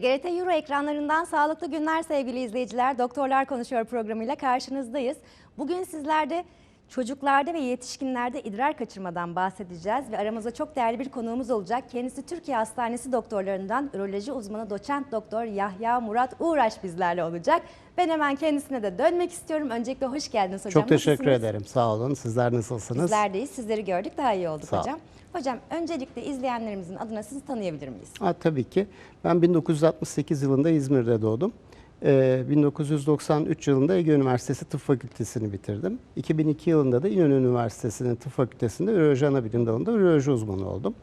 TGRT Euro ekranlarından sağlıklı günler sevgili izleyiciler. Doktorlar Konuşuyor programıyla karşınızdayız. Bugün sizlerde çocuklarda ve yetişkinlerde idrar kaçırmadan bahsedeceğiz ve aramızda çok değerli bir konuğumuz olacak. Kendisi Türkiye Hastanesi doktorlarından üroloji uzmanı doçent doktor Yahya Murat Uğraş bizlerle olacak. Ben hemen kendisine de dönmek istiyorum. Öncelikle hoş geldiniz hocam. Çok teşekkür ederim. Sağ olun. Sizler nasılsınız? Bizler deyiz. Sizleri gördük. Daha iyi olduk Sağ hocam. Hocam öncelikle izleyenlerimizin adına sizi tanıyabilir miyiz? Tabii ki. Ben 1968 yılında İzmir'de doğdum. 1993 yılında Ege Üniversitesi Tıp Fakültesini bitirdim. 2002 yılında da İnönü Üniversitesi'nin Tıp Fakültesi'nde üroloji anabilim dalında üroloji uzmanı oldum.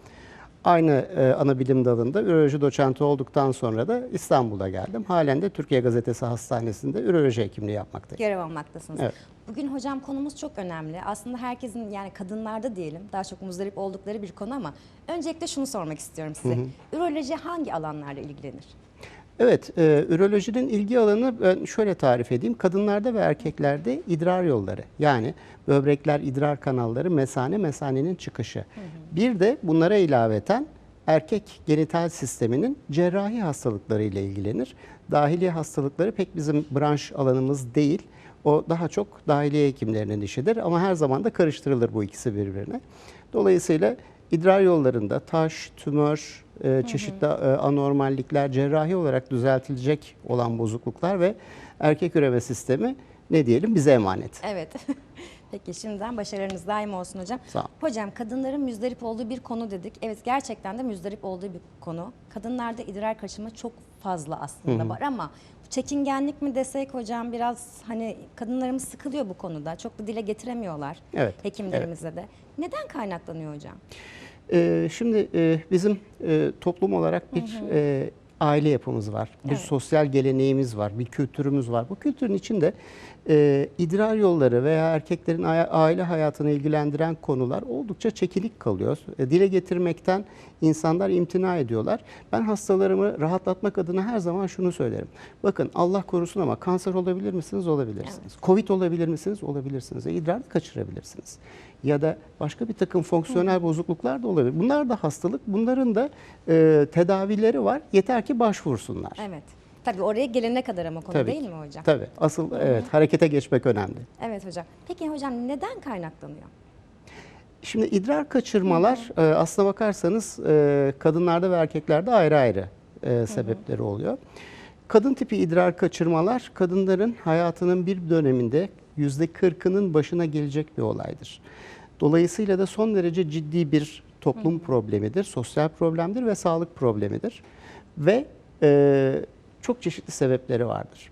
Aynı anabilim dalında üroloji doçenti olduktan sonra da İstanbul'a geldim. Halen de Türkiye Gazetesi Hastanesi'nde üroloji hekimliği yapmaktayım. Görev almaktasınız. Evet. Bugün hocam konumuz çok önemli. Aslında herkesin, yani kadınlarda diyelim, daha çok muzdarip oldukları bir konu ama öncelikle şunu sormak istiyorum size. Üroloji hangi alanlarla ilgilenir? Evet, ürolojinin ilgi alanını ben şöyle tarif edeyim. Kadınlarda ve erkeklerde idrar yolları, yani böbrekler, idrar kanalları, mesane, mesanenin çıkışı. Bir de bunlara ilaveten erkek genital sisteminin cerrahi hastalıkları ile ilgilenir. Dahiliye hastalıkları pek bizim branş alanımız değil. O daha çok dahiliye hekimlerinin işidir ama her zaman da karıştırılır bu ikisi birbirine. Dolayısıyla idrar yollarında taş, tümör, çeşitli anormallikler, cerrahi olarak düzeltilecek olan bozukluklar ve erkek üreme sistemi ne diyelim bize emanet. Evet. Peki şimdiden başarılarınız daim olsun hocam. Sağ ol. Hocam kadınların müzdarip olduğu bir konu dedik. Evet, gerçekten de müzdarip olduğu bir konu. Kadınlarda idrar kaçırma çok fazla aslında var ama çekingenlik mi desek hocam, biraz hani kadınlarımız sıkılıyor bu konuda. Çok da dile getiremiyorlar Evet, hekimlerimize de. Neden kaynaklanıyor hocam? Şimdi bizim toplum olarak bir aile yapımız var. Bir sosyal geleneğimiz var, bir kültürümüz var. Bu kültürün içinde idrar yolları veya erkeklerin aile hayatını ilgilendiren konular oldukça çekinik kalıyor. Dile getirmekten insanlar imtina ediyorlar. Ben hastalarımı rahatlatmak adına her zaman şunu söylerim. Bakın Allah korusun ama kanser olabilir misiniz? Olabilirsiniz. Evet. Covid olabilir misiniz? Olabilirsiniz. İdrar da kaçırabilirsiniz. Ya da başka bir takım fonksiyonel bozukluklar da olabilir. Bunlar da hastalık. Bunların da tedavileri var. Yeter ki başvursunlar. Evet. Tabii oraya gelene kadar ama konu Tabii değil ki. mi hocam? Tabii. Asıl evet, harekete geçmek önemli. Evet hocam. Peki hocam neden kaynaklanıyor? Şimdi idrar kaçırmalar aslına bakarsanız kadınlarda ve erkeklerde ayrı ayrı sebepleri oluyor. Kadın tipi idrar kaçırmalar kadınların hayatının bir döneminde %40'ının başına gelecek bir olaydır. Dolayısıyla da son derece ciddi bir toplum problemidir, sosyal problemdir ve sağlık problemidir. Ve çok çeşitli sebepleri vardır.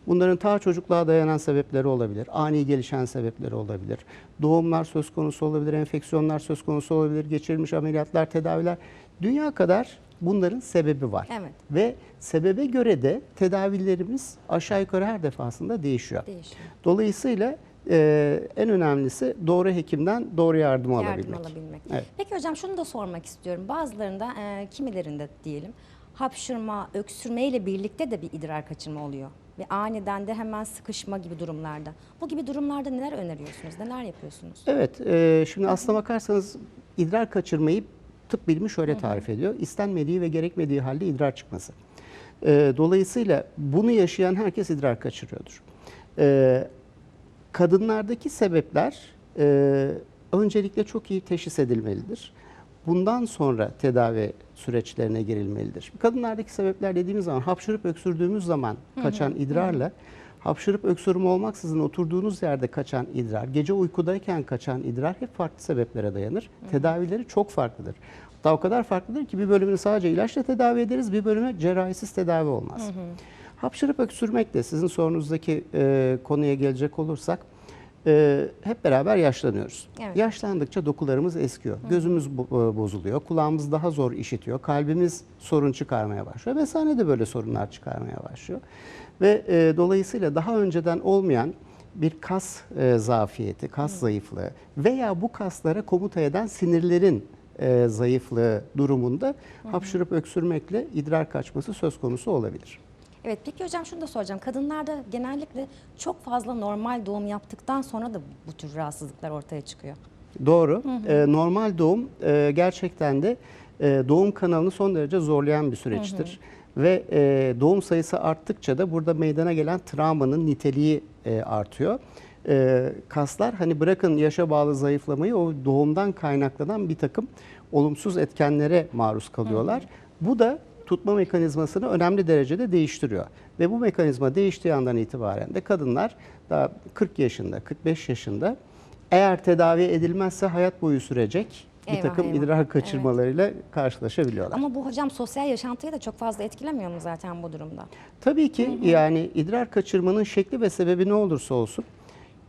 Bunların ta çocukluğa dayanan sebepleri olabilir, ani gelişen sebepleri olabilir, doğumlar söz konusu olabilir, enfeksiyonlar söz konusu olabilir, geçirilmiş ameliyatlar, tedaviler. Dünya kadar bunların sebebi var. Evet. Ve sebebe göre de tedavilerimiz aşağı yukarı her defasında değişiyor. Dolayısıyla en önemlisi doğru hekimden doğru yardım alabilmek. Evet. Peki hocam şunu da sormak istiyorum. Bazılarında, kimilerinde diyelim, hapşırma, öksürme ile birlikte de bir idrar kaçırma oluyor. Ve aniden de hemen sıkışma gibi durumlarda. Bu gibi durumlarda neler öneriyorsunuz, neler yapıyorsunuz? Evet, şimdi aslına bakarsanız idrar kaçırmayı tıp bilimi şöyle tarif ediyor. İstenmediği ve gerekmediği halde idrar çıkması. Dolayısıyla bunu yaşayan herkes idrar kaçırıyordur. Kadınlardaki sebepler öncelikle çok iyi teşhis edilmelidir. Bundan sonra tedavi süreçlerine girilmelidir. Kadınlardaki sebepler dediğimiz zaman hapşırıp öksürdüğümüz zaman kaçan idrarla hapşırıp öksürme olmaksızın oturduğunuz yerde kaçan idrar, gece uykudayken kaçan idrar hep farklı sebeplere dayanır. Tedavileri çok farklıdır. Hatta o kadar farklıdır ki bir bölümünü sadece ilaçla tedavi ederiz, bir bölümü cerrahisiz tedavi olmaz. Hapşırıp öksürmek de sizin sorunuzdaki konuya gelecek olursak hep beraber yaşlanıyoruz. Evet. Yaşlandıkça dokularımız eskiyor, gözümüz bozuluyor, kulağımız daha zor işitiyor, kalbimiz sorun çıkarmaya başlıyor. Mesane de böyle sorunlar çıkarmaya başlıyor. Ve dolayısıyla daha önceden olmayan bir kas zafiyeti, kas zayıflığı veya bu kaslara komuta eden sinirlerin zayıflığı durumunda hapşırıp öksürmekle idrar kaçması söz konusu olabilir. Evet, peki hocam şunu da soracağım. Kadınlarda genellikle çok fazla normal doğum yaptıktan sonra da bu tür rahatsızlıklar ortaya çıkıyor. Doğru. Normal doğum gerçekten de doğum kanalını son derece zorlayan bir süreçtir. ve doğum sayısı arttıkça da burada meydana gelen travmanın niteliği artıyor. Kaslar hani bırakın yaşa bağlı zayıflamayı, o doğumdan kaynaklanan bir takım olumsuz etkenlere maruz kalıyorlar. Bu da tutma mekanizmasını önemli derecede değiştiriyor. Ve bu mekanizma değiştiği andan itibaren de kadınlar daha 40 yaşında, 45 yaşında eğer tedavi edilmezse hayat boyu sürecek bir Eyvah, takım eyvah. idrar kaçırmalarıyla karşılaşabiliyorlar. Ama bu hocam sosyal yaşantıyı da çok fazla etkilemiyor mu zaten bu durumda? Tabii ki yani idrar kaçırmanın şekli ve sebebi ne olursa olsun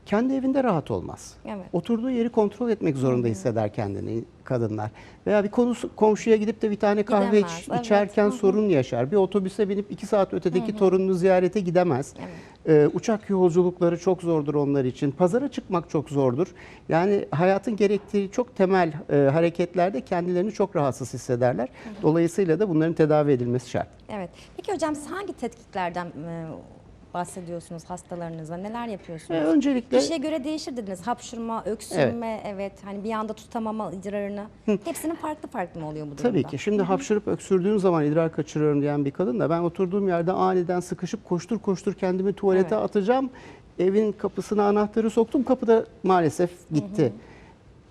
kendi evinde rahat olmaz. Evet. Oturduğu yeri kontrol etmek zorunda hisseder kendini kadınlar. Veya bir komşuya gidip de bir tane kahve Gidemez, evet. içerken sorun yaşar. Bir otobüse binip 2 saat ötedeki torununu ziyarete gidemez. Uçak yolculukları çok zordur onlar için. Pazara çıkmak çok zordur. Yani hayatın gerektiği çok temel hareketlerde kendilerini çok rahatsız hissederler. Dolayısıyla da bunların tedavi edilmesi şart. Evet. Peki hocam siz hangi tetkiklerden bahsediyorsunuz hastalarınıza? Neler yapıyorsunuz? Öncelikle Kişiye göre değişir dediniz. Hapşurma, öksürme, evet. Hani bir anda tutamama idrarını. Hepsinin farklı farklı mı oluyor bu durumda? tabii ki. Şimdi hapşırıp öksürdüğüm zaman idrar kaçırıyorum diyen bir kadın da ben oturduğum yerde aniden sıkışıp koştur koştur kendimi tuvalete Evet. atacağım. Evin kapısına anahtarı soktum, kapıda maalesef gitti.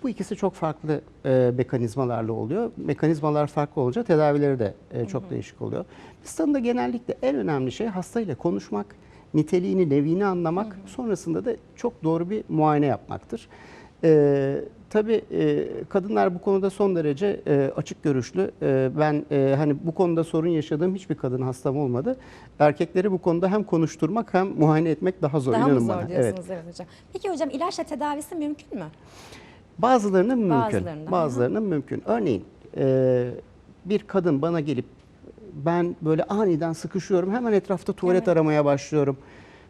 Bu ikisi çok farklı mekanizmalarla oluyor. Mekanizmalar farklı olunca tedavileri de çok değişik oluyor. Biz tanıda genellikle en önemli şey hastayla konuşmak, niteliğini, neviini anlamak, sonrasında da çok doğru bir muayene yapmaktır. Tabii kadınlar bu konuda son derece açık görüşlü. Ben hani bu konuda sorun yaşadığım hiçbir kadın hastam olmadı. Erkekleri bu konuda hem konuşturmak hem muayene etmek daha zor. Daha mı inanın zor bana. diyorsunuz evet hocam. Peki hocam ilaçla tedavisi mümkün mü? Bazılarının mümkün, Bazılarında. bazılarının mümkün. Örneğin bir kadın bana gelip ben böyle aniden sıkışıyorum, hemen etrafta tuvalet aramaya başlıyorum.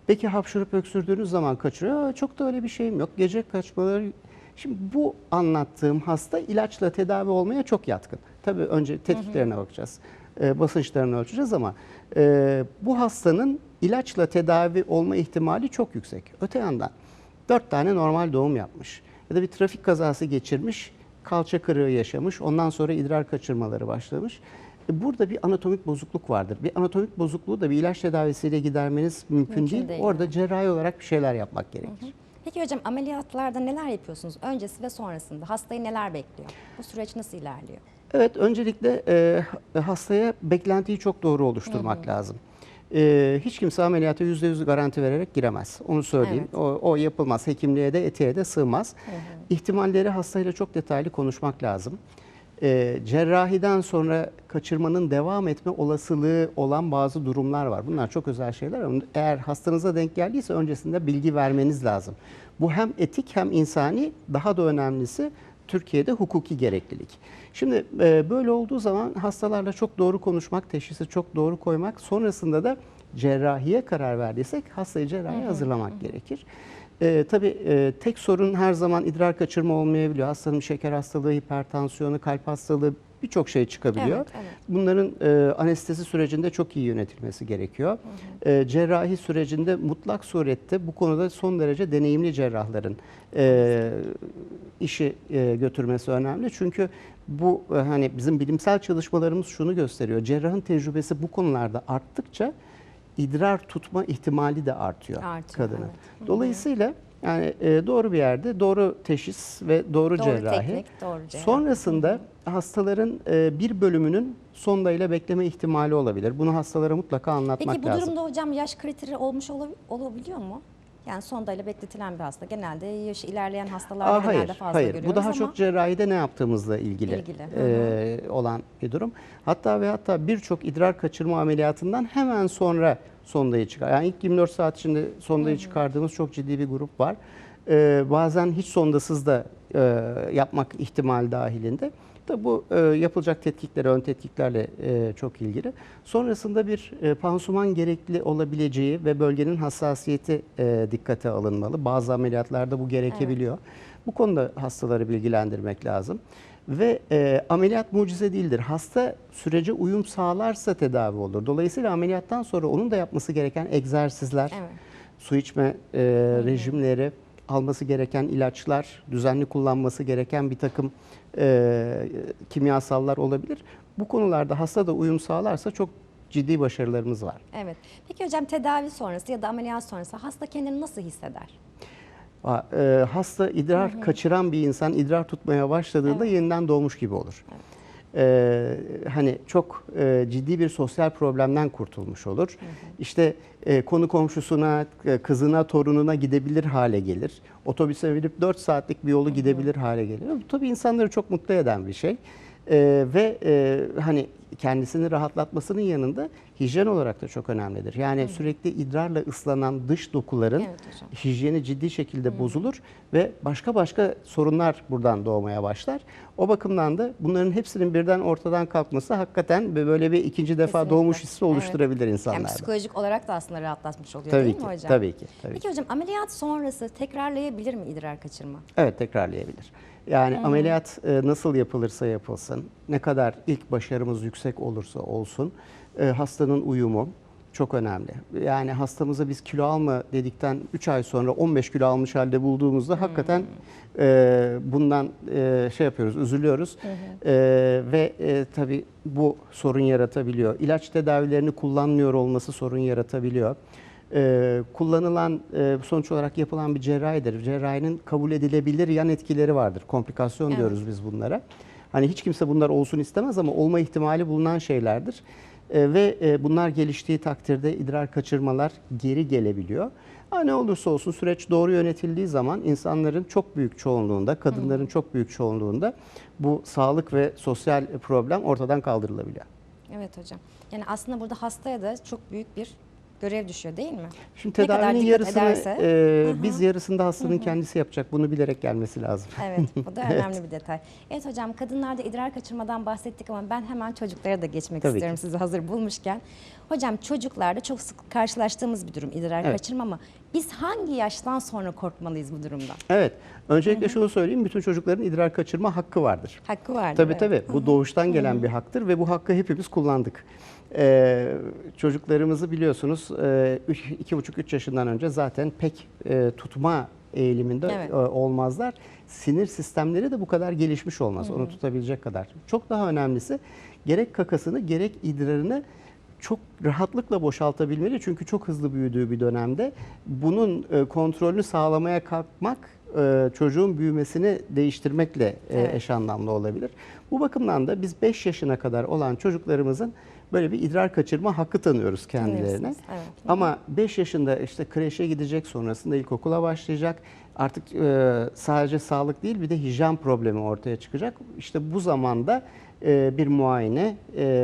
Peki hapşırıp öksürdüğünüz zaman kaçırıyor. Çok da öyle bir şeyim yok. Gece kaçmaları. Şimdi bu anlattığım hasta ilaçla tedavi olmaya çok yatkın. Tabii önce tetkiklerine bakacağız. Basınçlarını ölçeceğiz ama bu hastanın ilaçla tedavi olma ihtimali çok yüksek. Öte yandan 4 tane normal doğum yapmış ya da bir trafik kazası geçirmiş, kalça kırığı yaşamış, ondan sonra idrar kaçırmaları başlamış. Burada bir anatomik bozukluk vardır. Bir anatomik bozukluğu da bir ilaç tedavisiyle gidermeniz mümkün değil. Orada cerrahi olarak bir şeyler yapmak gerekir. Peki hocam ameliyatlarda neler yapıyorsunuz? Öncesi ve sonrasında hastayı neler bekliyor? Bu süreç nasıl ilerliyor? Evet, öncelikle hastaya beklentiyi çok doğru oluşturmak lazım. Hiç kimse ameliyata %100 garanti vererek giremez. Onu söyleyeyim. O yapılmaz. Hekimliğe de etiğe de sığmaz. İhtimalleri hastayla çok detaylı konuşmak lazım. Cerrahiden sonra kaçırmanın devam etme olasılığı olan bazı durumlar var. Bunlar çok özel şeyler ama eğer hastanıza denk geldiyse öncesinde bilgi vermeniz lazım. Bu hem etik hem insani, daha da önemlisi Türkiye'de hukuki gereklilik. Şimdi böyle olduğu zaman hastalarla çok doğru konuşmak, teşhisi çok doğru koymak, sonrasında da cerrahiye karar verdiysek hastayı cerrahiye hazırlamak gerekir. Tabii tek sorun her zaman idrar kaçırma olmayabiliyor. Hastanın şeker hastalığı, hipertansiyonu, kalp hastalığı birçok şey çıkabiliyor. Evet, evet. Bunların anestezi sürecinde çok iyi yönetilmesi gerekiyor. Cerrahi sürecinde mutlak surette bu konuda son derece deneyimli cerrahların işi götürmesi önemli. Çünkü bu hani bizim bilimsel çalışmalarımız şunu gösteriyor. Cerrahın tecrübesi bu konularda arttıkça idrar tutma ihtimali de artıyor kadının. Evet. Dolayısıyla yani doğru bir yerde doğru teşhis ve doğru cerrahi. Teknik, doğru cerrahi. Sonrasında hastaların bir bölümünün sondayla bekleme ihtimali olabilir. Bunu hastalara mutlaka anlatmak Peki bu lazım. durumda hocam yaş kriteri olmuş olabiliyor mu? Yani sondayla bekletilen bir hasta. Genelde yaşı ilerleyen hastalarda genelde Hayır, fazla hayır. görüyoruz Bu daha ama çok cerrahide ne yaptığımızla ilgili. Olan bir durum. Hatta birçok idrar kaçırma ameliyatından hemen sonra sondayı çıkar. Yani ilk 24 saat içinde sondayı çıkardığımız çok ciddi bir grup var. Bazen hiç sondasız da yapmak ihtimal dahilinde. Tabi bu yapılacak tetkikler, ön tetkiklerle çok ilgili. Sonrasında bir pansuman gerekli olabileceği ve bölgenin hassasiyeti dikkate alınmalı. Bazı ameliyatlarda bu gerekebiliyor. Bu konuda hastaları bilgilendirmek lazım. Ve ameliyat mucize değildir. Hasta sürece uyum sağlarsa tedavi olur. Dolayısıyla ameliyattan sonra onun da yapması gereken egzersizler, su içme rejimleri, alması gereken ilaçlar, düzenli kullanması gereken bir takım kimyasallar olabilir. Bu konularda hasta da uyum sağlarsa çok ciddi başarılarımız var. Evet. Peki hocam tedavi sonrası ya da ameliyat sonrası hasta kendini nasıl hisseder? Hasta idrar kaçıran bir insan idrar tutmaya başladığında yeniden doğmuş gibi olur. Hani çok ciddi bir sosyal problemden kurtulmuş olur. İşte konu komşusuna, kızına, torununa gidebilir hale gelir. Otobüse binip 4 saatlik bir yolu gidebilir hale gelir. Bu tabii insanları çok mutlu eden bir şey. Ve hani kendisini rahatlatmasının yanında hijyen olarak da çok önemlidir. Yani sürekli idrarla ıslanan dış dokuların hijyeni ciddi şekilde bozulur ve başka sorunlar buradan doğmaya başlar. O bakımdan da bunların hepsinin birden ortadan kalkması hakikaten böyle bir ikinci defa Kesinlikle. doğmuş hissi oluşturabilir insanlarda. Yani psikolojik olarak da aslında rahatlatmış oluyor Tabii değil ki, mi hocam? tabii ki. Tabii Peki ki. hocam ameliyat sonrası tekrarlayabilir mi idrar kaçırma? Evet, tekrarlayabilir. Yani ameliyat nasıl yapılırsa yapılsın, ne kadar ilk başarımız yüksek olursa olsun, hastanın uyumu çok önemli. Yani hastamıza biz kilo alma dedikten 3 ay sonra 15 kilo almış halde bulduğumuzda hakikaten bundan şey yapıyoruz, üzülüyoruz. Ve tabii bu sorun yaratabiliyor. İlaç tedavilerini kullanmıyor olması sorun yaratabiliyor. Kullanılan, sonuç olarak yapılan bir cerrahidir. Cerrahinin kabul edilebilir yan etkileri vardır. Komplikasyon diyoruz biz bunlara. Hani hiç kimse bunlar olsun istemez ama olma ihtimali bulunan şeylerdir. Ve bunlar geliştiği takdirde idrar kaçırmalar geri gelebiliyor. Ne olursa olsun süreç doğru yönetildiği zaman insanların çok büyük çoğunluğunda, kadınların çok büyük çoğunluğunda bu sağlık ve sosyal problem ortadan kaldırılabiliyor. Evet hocam. Yani aslında burada hastaya da çok büyük bir görev düşüyor değil mi? Şimdi Ne kadar tedavinin dikkat yarısını ederse. biz yarısında hastanın kendisi yapacak. Bunu bilerek gelmesi lazım. Evet, bu da önemli bir detay. Evet hocam, kadınlarda idrar kaçırmadan bahsettik ama ben hemen çocuklara da geçmek Tabii istiyorum ki. sizi hazır bulmuşken. Hocam çocuklarda çok sık karşılaştığımız bir durum idrar kaçırma ama biz hangi yaştan sonra korkmalıyız bu durumdan? Evet. Öncelikle şunu söyleyeyim. Bütün çocukların idrar kaçırma hakkı vardır. Hakkı vardır. Tabii evet. tabii. Bu doğuştan gelen bir haktır ve bu hakkı hepimiz kullandık. Çocuklarımızı biliyorsunuz 2,5-3 yaşından önce zaten pek tutma eğiliminde olmazlar. Sinir sistemleri de bu kadar gelişmiş olmaz. Onu tutabilecek kadar. Çok daha önemlisi gerek kakasını gerek idrarını çok rahatlıkla boşaltabilmeli. Çünkü çok hızlı büyüdüğü bir dönemde bunun kontrolünü sağlamaya kalkmak çocuğun büyümesini değiştirmekle eş anlamlı olabilir. Bu bakımdan da biz 5 yaşına kadar olan çocuklarımızın böyle bir idrar kaçırma hakkı tanıyoruz kendilerine. Evet. Ama 5 yaşında işte kreşe gidecek, sonrasında ilkokula başlayacak. Artık sadece sağlık değil bir de hijyen problemi ortaya çıkacak. İşte bu zamanda bir muayene,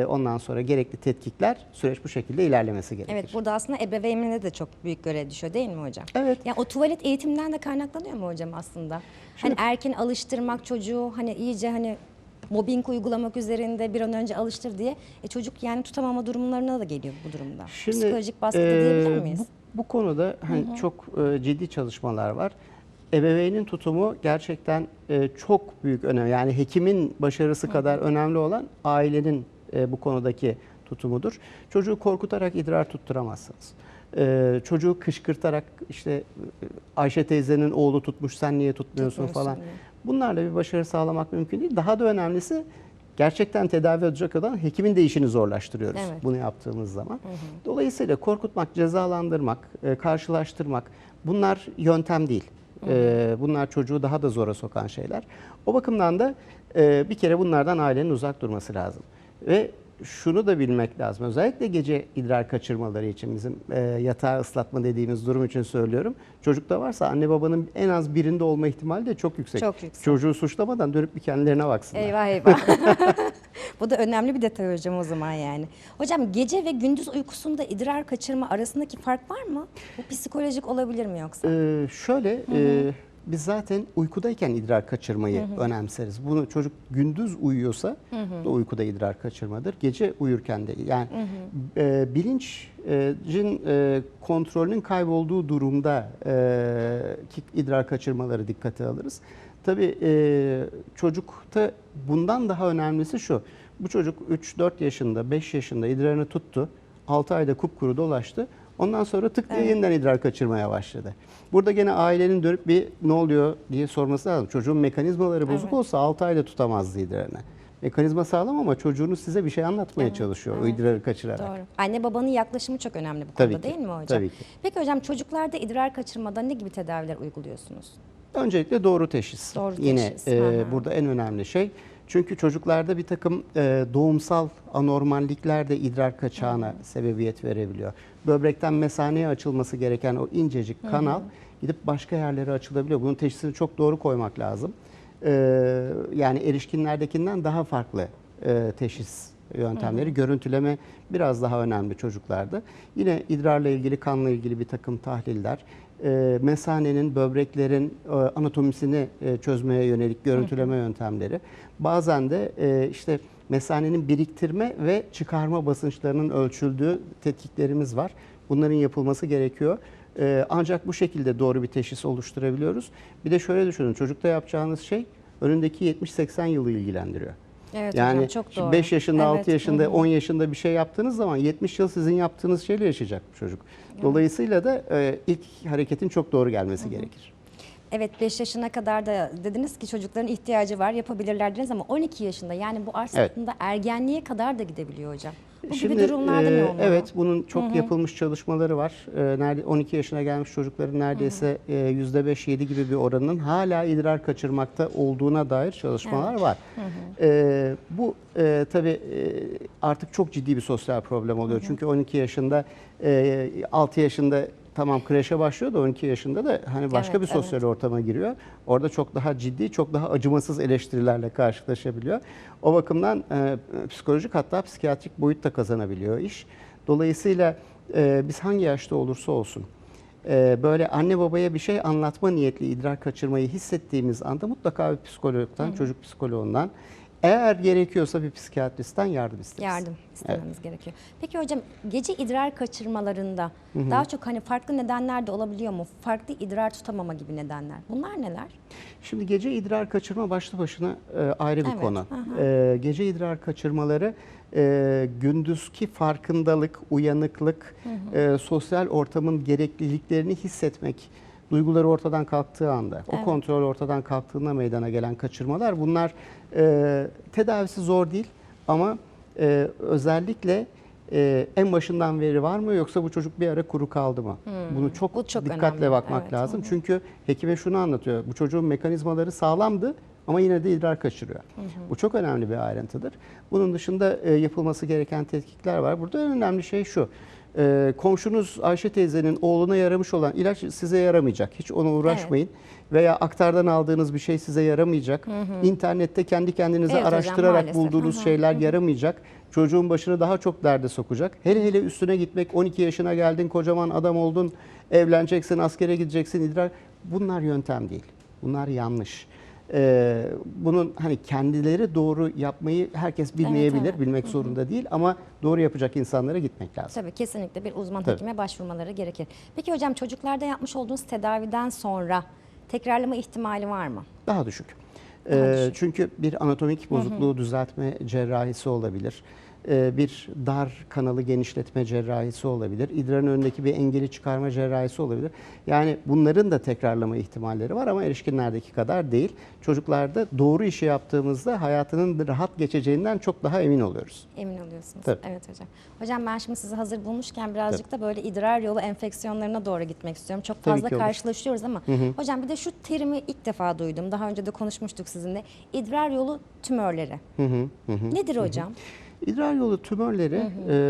ondan sonra gerekli tetkikler, süreç bu şekilde ilerlemesi gerekir. Evet, burada aslında ebeveynine de çok büyük görev düşüyor değil mi hocam? Evet. Yani o tuvalet eğitiminden de kaynaklanıyor mu hocam aslında? Hani erken alıştırmak çocuğu hani iyice hani mobbing uygulamak üzerinde bir an önce alıştır diye çocuk yani tutamama durumlarına da geliyor bu durumda. Şimdi, Psikolojik baskı diyebilir miyiz? Bu konuda hani çok ciddi çalışmalar var. Ebeveynin tutumu gerçekten çok büyük önem. Yani hekimin başarısı kadar önemli olan ailenin bu konudaki tutumudur. Çocuğu korkutarak idrar tutturamazsınız. Çocuğu kışkırtarak işte Ayşe teyzenin oğlu tutmuş sen niye tutmuyorsun falan. diye. Bunlarla bir başarı sağlamak mümkün değil. Daha da önemlisi gerçekten tedavi edecek olan hekimin de işini zorlaştırıyoruz bunu yaptığımız zaman. Dolayısıyla korkutmak, cezalandırmak, karşılaştırmak bunlar yöntem değil. Bunlar çocuğu daha da zora sokan şeyler. O bakımdan da bir kere bunlardan ailenin uzak durması lazım. Ve şunu da bilmek lazım. Özellikle gece idrar kaçırmaları için bizim yatağı ıslatma dediğimiz durum için söylüyorum. Çocukta varsa anne babanın en az birinde olma ihtimali de çok yüksek. Çok yüksek. Çocuğu suçlamadan dönüp bir kendilerine baksınlar. Eyvah eyvah. Bu da önemli bir detay hocam o zaman yani. Hocam gece ve gündüz uykusunda idrar kaçırma arasındaki fark var mı? Bu psikolojik olabilir mi yoksa? Şöyle, biz zaten uykudayken idrar kaçırmayı önemseriz. Bunu çocuk gündüz uyuyorsa da uykuda idrar kaçırmadır. Gece uyurken de yani bilincin kontrolünün kaybolduğu durumda ki idrar kaçırmaları dikkate alırız. Tabii çocukta bundan daha önemlisi şu. Bu çocuk 3-4 yaşında, 5 yaşında idrarını tuttu. 6 ayda kupkuru dolaştı. Ondan sonra tık diye yeniden idrar kaçırmaya başladı. Burada gene ailenin dönüp bir ne oluyor diye sorması lazım. Çocuğun mekanizmaları bozuk olsa 6 ayda tutamazdı idrarını. Mekanizma sağlam ama çocuğunuz size bir şey anlatmaya çalışıyor o idrarı kaçırarak. Doğru. Anne babanın yaklaşımı çok önemli bu Tabii konuda ki, değil mi hocam? tabii ki. Peki hocam çocuklarda idrar kaçırmada ne gibi tedaviler uyguluyorsunuz? Öncelikle doğru teşhis. Doğru Yine teşhis, aha. burada en önemli şey. Çünkü çocuklarda bir takım doğumsal anormallikler de idrar kaçağına sebebiyet verebiliyor. Böbrekten mesaneye açılması gereken o incecik kanal gidip başka yerlere açılabiliyor. Bunun teşhisini çok doğru koymak lazım. Yani erişkinlerdekinden daha farklı teşhis yöntemleri, görüntüleme biraz daha önemli çocuklarda. Yine idrarla ilgili, kanla ilgili bir takım tahliller, mesanenin, böbreklerin anatomisini çözmeye yönelik görüntüleme yöntemleri. Bazen de işte mesanenin biriktirme ve çıkarma basınçlarının ölçüldüğü tetkiklerimiz var. Bunların yapılması gerekiyor. Ancak bu şekilde doğru bir teşhis oluşturabiliyoruz. Bir de şöyle düşünün, çocukta yapacağınız şey önündeki 70-80 yılı ilgilendiriyor. Evet Yani hocam çok doğru. 5 yaşında, Evet, 6 yaşında, 10 yaşında bir şey yaptığınız zaman 70 yıl sizin yaptığınız şeyle yaşayacak bu çocuk. Dolayısıyla da ilk hareketin çok doğru gelmesi gerekir. Evet 5 yaşına kadar da dediniz ki çocukların ihtiyacı var yapabilirler dediniz ama 12 yaşında yani bu aslında ergenliğe kadar da gidebiliyor hocam. Bu gibi durumlarda ne olmalı? Evet, bunun çok yapılmış çalışmaları var. 12 yaşına gelmiş çocukların neredeyse %5-7 gibi bir oranının hala idrar kaçırmakta olduğuna dair çalışmalar var. Bu tabii artık çok ciddi bir sosyal problem oluyor. Çünkü 12 yaşında, 6 yaşında tamam kreşe başlıyor da 12 yaşında da hani başka bir sosyal ortama giriyor. Orada çok daha ciddi, çok daha acımasız eleştirilerle karşılaşabiliyor. O bakımdan psikolojik hatta psikiyatrik boyut da kazanabiliyor iş. Dolayısıyla biz hangi yaşta olursa olsun böyle anne babaya bir şey anlatma niyetli idrar kaçırmayı hissettiğimiz anda mutlaka bir psikologdan, çocuk psikoloğundan, eğer gerekiyorsa bir psikiyatristten yardım isteriz. Yardım istememiz gerekiyor. Peki hocam gece idrar kaçırmalarında daha çok hani farklı nedenler de olabiliyor mu? Farklı idrar tutamama gibi nedenler. Bunlar neler? Şimdi gece idrar kaçırma başlı başına ayrı bir konu. Gece idrar kaçırmaları gündüzki farkındalık, uyanıklık, sosyal ortamın gerekliliklerini hissetmek, duyguları ortadan kalktığı anda, o kontrol ortadan kalktığında meydana gelen kaçırmalar. Bunlar tedavisi zor değil ama özellikle en başından beri var mı yoksa bu çocuk bir ara kuru kaldı mı? Bunu çok dikkatle önemli. bakmak lazım. Çünkü hekime şunu anlatıyor. Bu çocuğun mekanizmaları sağlamdı ama yine de idrar kaçırıyor. Bu çok önemli bir ayrıntıdır. Bunun dışında yapılması gereken tetkikler var. Burada en önemli şey şu. Komşunuz Ayşe teyzenin oğluna yaramış olan ilaç size yaramayacak. Hiç ona uğraşmayın. Veya aktardan aldığınız bir şey size yaramayacak. İnternette kendi kendinize Evet hocam, araştırarak maalesef. bulduğunuz şeyler yaramayacak. Çocuğun başını daha çok derde sokacak. Hele hele üstüne gitmek, 12 yaşına geldin, kocaman adam oldun, evleneceksin, askere gideceksin, idrar. Bunlar yöntem değil. Bunlar yanlış. Bunun hani kendileri doğru yapmayı herkes bilmeyebilir, bilmek zorunda değil ama doğru yapacak insanlara gitmek lazım. Tabii kesinlikle bir uzman hekime başvurmaları gerekir. Peki hocam çocuklarda yapmış olduğunuz tedaviden sonra tekrarlama ihtimali var mı? Daha düşük. Düşük. Çünkü bir anatomik bozukluğu düzeltme cerrahisi olabilir. Bir dar kanalı genişletme cerrahisi olabilir. İdrarın önündeki bir engeli çıkarma cerrahisi olabilir. Yani bunların da tekrarlama ihtimalleri var ama erişkinlerdeki kadar değil. Çocuklarda doğru işi yaptığımızda hayatının rahat geçeceğinden çok daha emin oluyoruz. Emin oluyorsunuz. Tabii. Evet hocam. Hocam ben şimdi sizi hazır bulmuşken birazcık da böyle idrar yolu enfeksiyonlarına doğru gitmek istiyorum. Çok Tabii fazla ki olur. karşılaşıyoruz ama hocam bir de şu terimi ilk defa duydum. Daha önce de konuşmuştuk sizinle. İdrar yolu tümörleri. Nedir hocam? İdrar yolu tümörleri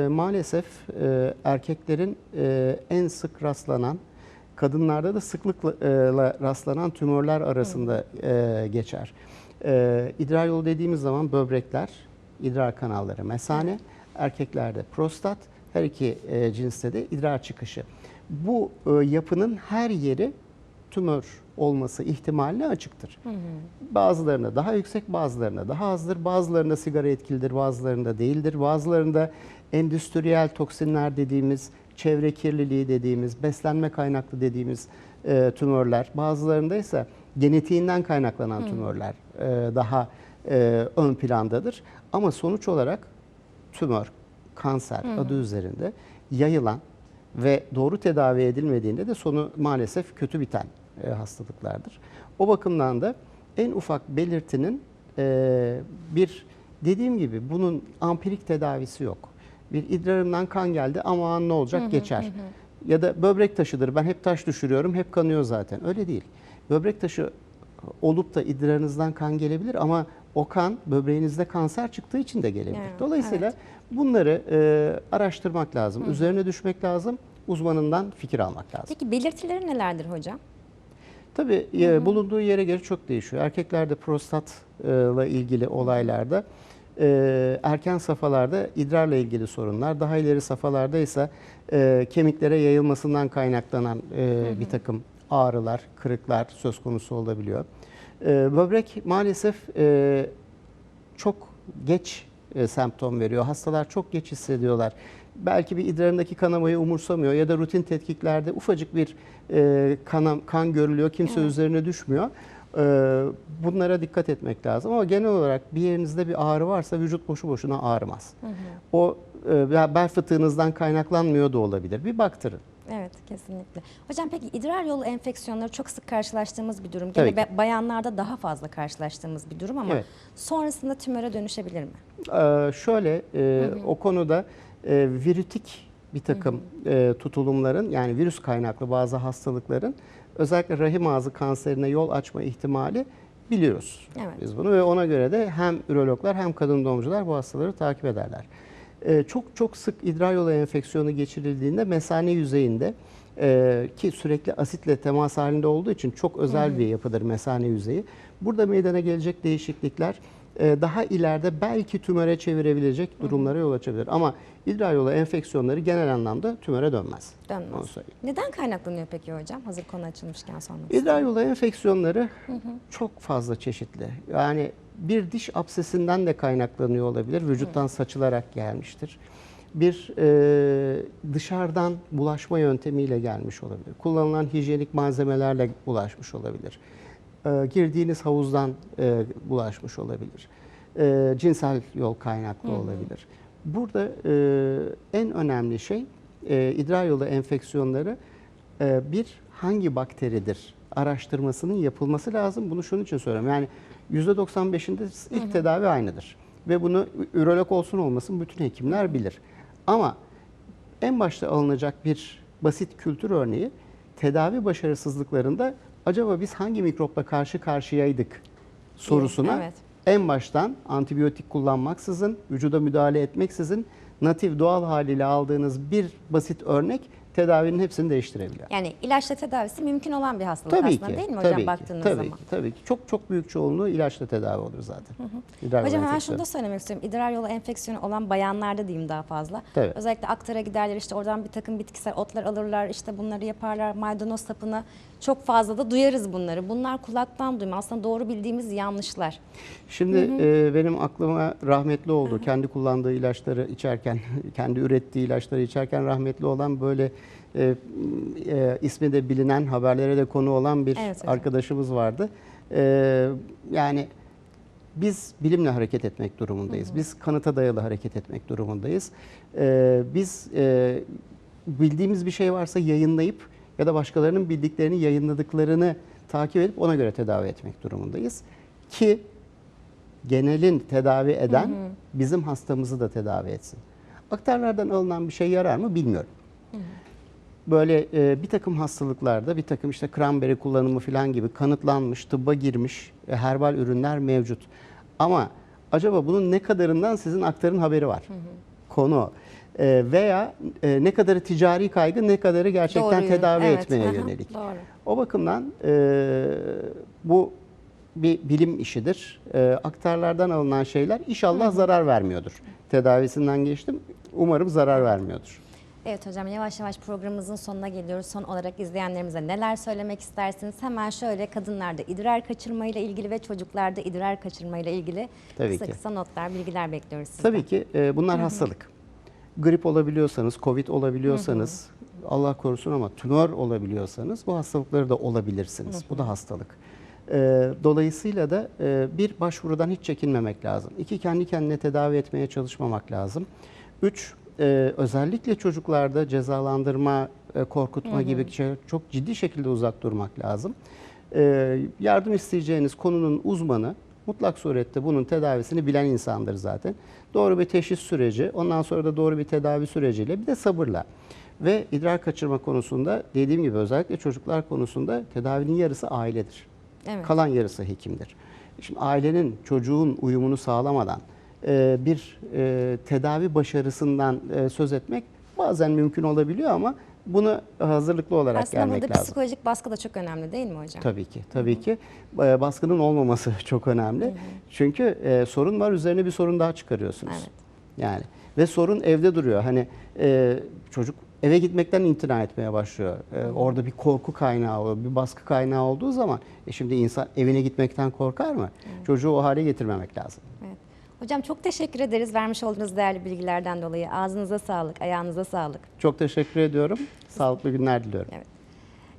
maalesef erkeklerin en sık rastlanan, kadınlarda da sıklıkla rastlanan tümörler arasında geçer. İdrar yolu dediğimiz zaman böbrekler, idrar kanalları, mesane, erkeklerde prostat, her iki cinste de idrar çıkışı. Bu yapının her yeri tümör olması ihtimaline açıktır. Bazılarında daha yüksek, bazılarında daha azdır. Bazılarında sigara etkilidir, bazılarında değildir. Bazılarında endüstriyel toksinler dediğimiz, çevre kirliliği dediğimiz, beslenme kaynaklı dediğimiz tümörler. Bazılarında ise genetiğinden kaynaklanan tümörler daha ön plandadır. Ama sonuç olarak tümör, kanser adı üzerinde yayılan ve doğru tedavi edilmediğinde de sonu maalesef kötü biten hastalıklardır. O bakımdan da en ufak belirtinin bir Dediğim gibi bunun ampirik tedavisi yok. Bir idrarımdan kan geldi, aman ne olacak, geçer. Ya da böbrek taşıdır, ben hep taş düşürüyorum, hep kanıyor zaten. Öyle değil. Böbrek taşı olup da idrarınızdan kan gelebilir ama o kan böbreğinizde kanser çıktığı için de gelebilir. Evet, Dolayısıyla bunları araştırmak lazım, üzerine düşmek lazım, uzmanından fikir almak lazım. Peki belirtileri nelerdir hocam? Tabii bulunduğu yere göre çok değişiyor. Erkeklerde prostatla ilgili olaylarda, erken safhalarda idrarla ilgili sorunlar, daha ileri safhalarda ise kemiklere yayılmasından kaynaklanan bir takım ağrılar, kırıklar söz konusu olabiliyor. Böbrek maalesef çok geç semptom veriyor. Hastalar çok geç hissediyorlar. Belki bir idrarındaki kanamayı umursamıyor ya da rutin tetkiklerde ufacık bir kan görülüyor, kimse üzerine düşmüyor. Bunlara dikkat etmek lazım ama genel olarak bir yerinizde bir ağrı varsa vücut boşu boşuna ağrımaz. O bel fıtığınızdan kaynaklanmıyor da olabilir. Bir baktırın. Evet, kesinlikle. Hocam peki idrar yolu enfeksiyonları çok sık karşılaştığımız bir durum. Tabii Gene bayanlarda daha fazla karşılaştığımız bir durum ama Evet. sonrasında tümöre dönüşebilir mi? Şöyle o konuda virütik bir takım tutulumların, yani virüs kaynaklı bazı hastalıkların özellikle rahim ağzı kanserine yol açma ihtimali biliyoruz. Evet. Biz bunu ve ona göre de hem ürologlar hem kadın doğumcular bu hastaları takip ederler. Çok sık idrar yolu enfeksiyonu geçirildiğinde mesane yüzeyinde ki sürekli asitle temas halinde olduğu için çok özel bir yapıdır mesane yüzeyi. Burada meydana gelecek değişiklikler daha ileride belki tümöre çevirebilecek durumlara yol açabilir. Ama idrar yolu enfeksiyonları genel anlamda tümöre dönmez. Onu Dönmez. söyleyeyim. Neden kaynaklanıyor peki hocam? Hazır konu açılmışken sormak İdrar istiyorum. yolu enfeksiyonları çok fazla çeşitli. Yani bir diş absesinden de kaynaklanıyor olabilir. Vücuttan saçılarak gelmiştir. Bir dışarıdan bulaşma yöntemiyle gelmiş olabilir. Kullanılan hijyenik malzemelerle bulaşmış olabilir. Girdiğiniz havuzdan bulaşmış olabilir. Cinsel yol kaynaklı olabilir. Burada en önemli şey idrar yolu enfeksiyonları bir hangi bakteridir araştırmasının yapılması lazım. Bunu şunun için söylüyorum. Yani %95'inde ilk tedavi aynıdır. Ve bunu ürolog olsun olmasın bütün hekimler bilir. Ama en başta alınacak bir basit kültür örneği tedavi başarısızlıklarında acaba biz hangi mikropla karşı karşıyaydık sorusuna Evet. en baştan antibiyotik kullanmaksızın, vücuda müdahale etmeksizin natif doğal haliyle aldığınız bir basit örnek tedavinin hepsini değiştirebiliyor. Yani ilaçla tedavisi mümkün olan bir hastalık Tabii aslında ki, değil mi hocam tabii ki, baktığınız tabii zaman? ki, tabii ki. Çok büyük çoğunluğu ilaçla tedavi olur zaten. İdrar yolu Hocam hemen enfeksiyonu. şunu da söylemek istiyorum. İdrar yolu enfeksiyonu olan bayanlarda diyeyim daha fazla. Tabii. Özellikle aktara giderler, işte oradan bir takım bitkisel otlar alırlar, işte bunları yaparlar, maydanoz sapını. Çok fazla da duyarız bunları. Bunlar kulaktan duyma. Aslında doğru bildiğimiz yanlışlar. Şimdi benim aklıma rahmetli oldu. Kendi kullandığı ilaçları içerken, kendi ürettiği ilaçları içerken rahmetli olan böyle ismi de bilinen, haberlere de konu olan bir Evet hocam. arkadaşımız vardı. Yani biz bilimle hareket etmek durumundayız. Biz kanıta dayalı hareket etmek durumundayız. Biz bildiğimiz bir şey varsa yayınlayıp ya da başkalarının bildiklerini yayınladıklarını takip edip ona göre tedavi etmek durumundayız. Ki genelin tedavi eden bizim hastamızı da tedavi etsin. Aktarlardan alınan bir şey yarar mı bilmiyorum. Böyle bir takım hastalıklarda bir takım işte cranberry kullanımı falan gibi kanıtlanmış, tıbba girmiş herbal ürünler mevcut. Ama acaba bunun ne kadarından sizin aktarın haberi var? Konu o. Veya ne kadarı ticari kaygı, ne kadarı gerçekten Doğru, tedavi evet. etmeye Aha, yönelik. doğru. O bakımdan bu bir bilim işidir. Aktarlardan alınan şeyler inşallah zarar vermiyordur. Tedavisinden geçtim. Umarım zarar vermiyordur. Evet hocam, yavaş yavaş programımızın sonuna geliyoruz. Son olarak izleyenlerimize neler söylemek istersiniz? Hemen şöyle, kadınlarda idrar kaçırma ile ilgili ve çocuklarda idrar kaçırma ile ilgili Tabii ki. kısa notlar, bilgiler bekliyoruz sizden. Tabii ki bunlar hastalık. Grip olabiliyorsanız, Covid olabiliyorsanız, Allah korusun ama tümör olabiliyorsanız bu hastalıkları da olabilirsiniz. Bu da hastalık. Dolayısıyla da bir, başvurudan hiç çekinmemek lazım. İki, kendi kendine tedavi etmeye çalışmamak lazım. Üç, özellikle çocuklarda cezalandırma, korkutma gibi şeyler çok ciddi şekilde uzak durmak lazım. Yardım isteyeceğiniz konunun uzmanı mutlak surette bunun tedavisini bilen insandır zaten. Doğru bir teşhis süreci, ondan sonra da doğru bir tedavi süreciyle bir de sabırla. Ve idrar kaçırma konusunda dediğim gibi özellikle çocuklar konusunda tedavinin yarısı ailedir. Evet. Kalan yarısı hekimdir. Şimdi ailenin çocuğun uyumunu sağlamadan bir tedavi başarısından söz etmek bazen mümkün olabiliyor ama bunu hazırlıklı olarak Aslında gelmek burada lazım. psikolojik baskı da çok önemli değil mi hocam? Tabii ki, tabii ki. Baskının olmaması çok önemli. Çünkü sorun var, üzerine bir sorun daha çıkarıyorsunuz. Evet. Yani ve sorun evde duruyor. Hani çocuk eve gitmekten imtina etmeye başlıyor. Orada bir korku kaynağı, bir baskı kaynağı olduğu zaman şimdi insan evine gitmekten korkar mı? Çocuğu o hale getirmemek lazım. Evet. Hocam çok teşekkür ederiz vermiş olduğunuz değerli bilgilerden dolayı. Ağzınıza sağlık, ayağınıza sağlık. Çok teşekkür ediyorum. Sağlıklı günler diliyorum. Evet.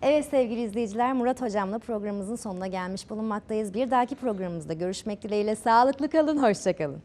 Evet sevgili izleyiciler, Murat Hocam'la programımızın sonuna gelmiş bulunmaktayız. Bir dahaki programımızda görüşmek dileğiyle sağlıklı kalın, hoşça kalın.